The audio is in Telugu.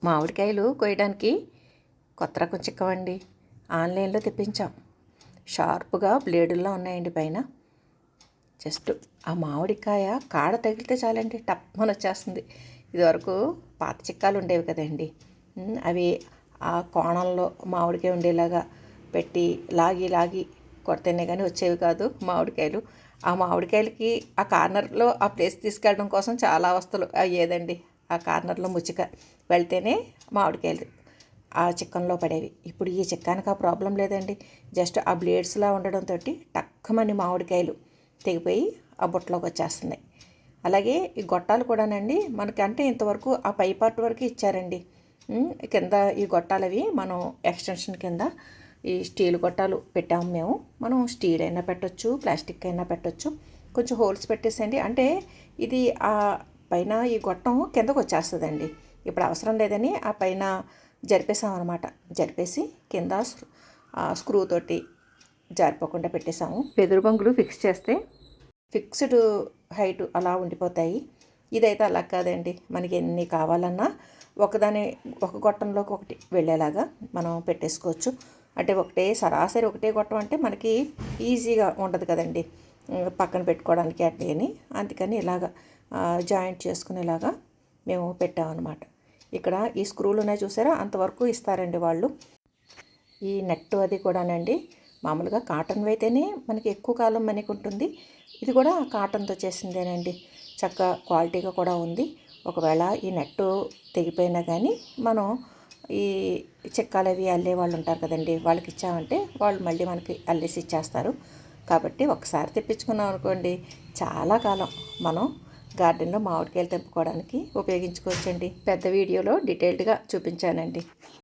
మామిడికాయలు కోయడానికి కొత్త రకం చిక్కవండి. ఆన్లైన్లో తెప్పించాం. షార్ప్గా బ్లేడుల్లో ఉన్నాయండి పైన. జస్ట్ ఆ మామిడికాయ కాడ తగిలితే చాలండి, టప్మని వచ్చేస్తుంది. ఇదివరకు పాత చిక్కాలు ఉండేవి కదండి, అవి ఆ కోణంలో మామిడికాయ ఉండేలాగా పెట్టి లాగి లాగి కొడితేనే కానీ వచ్చేవి కాదు మామిడికాయలు. ఆ మామిడికాయలకి ఆ కార్నర్లో ఆ ప్లేస్ తీసుకెళ్ళడం కోసం చాలా అవస్థలు అయ్యేదండి. ఆ కార్నర్లో ముచ్చిక వెళ్తేనే మామిడికాయలు ఆ చిక్కంలో పడేవి. ఇప్పుడు ఈ చిక్కానికి ఆ ప్రాబ్లం లేదండి. జస్ట్ ఆ బ్లేడ్స్లా ఉండడంతో టక్కమని మామిడికాయలు తెగిపోయి ఆ బుట్టలోకి వచ్చేస్తున్నాయి. అలాగే ఈ గొట్టాలు కూడానండి, మనకంటే ఇంతవరకు ఆ పై పార్ట్ వరకు ఇచ్చారండి. కింద ఈ గొట్టాలు అవి మనం ఎక్స్టెన్షన్ కింద ఈ స్టీల్ గొట్టాలు పెట్టాము మేము. మనం స్టీల్ అయినా పెట్టొచ్చు, ప్లాస్టిక్ అయినా పెట్టొచ్చు. కొంచెం హోల్స్ పెట్టేసండి, అంటే ఇది ఆ పైన ఈ గొట్టం కిందకు వచ్చేస్తుందండి. ఇప్పుడు అవసరం లేదని ఆ పైన జరిపేసామన్నమాట. జరిపేసి కింద స్క్రూ తోటి జారిపోకుండా పెట్టేసాము. వెదురు బొంగులు ఫిక్స్ చేస్తే ఫిక్స్డ్ హైట్ అలా ఉండిపోతాయి. ఇదైతే అలా కాదండి, మనకి ఎన్ని కావాలన్నా ఒక గొట్టంలోకి ఒకటి వెళ్ళేలాగా మనం పెట్టేసుకోవచ్చు. అంటే సరాసరి ఒకటే గొట్టం అంటే మనకి ఈజీగా ఉండదు కదండి పక్కన పెట్టుకోవడానికి అట్లని. అందుకని ఇలాగా జాయింట్ చేసుకునేలాగా మేము పెట్టామన్నమాట. ఇక్కడ ఈ స్క్రూలు ఉన్నాయి చూసారా, అంతవరకు ఇస్తారండి వాళ్ళు. ఈ నెట్ అది కూడానండి మామూలుగా కాటన్ అయితేనే మనకి ఎక్కువ కాలం మనకి ఉంటుంది. ఇది కూడా కాటన్తో చేసిందేనండి, చక్కగా క్వాలిటీగా కూడా ఉంది. ఒకవేళ ఈ నెట్టు తెగిపోయినా కానీ మనం ఈ చెక్కాలు అవి అల్లే వాళ్ళు ఉంటారు కదండి, వాళ్ళకి ఇచ్చామంటే వాళ్ళు మళ్ళీ మనకి అల్లేసి ఇచ్చేస్తారు. కాబట్టి ఒకసారి తెప్పించుకున్నాం అనుకోండి, చాలా కాలం మనం గార్డెన్లో మామిడికాయలు తెంపుకోవడానికి ఉపయోగించుకోవచ్చండి. పెద్ద వీడియోలో డీటెయిల్డ్గా చూపించానండి.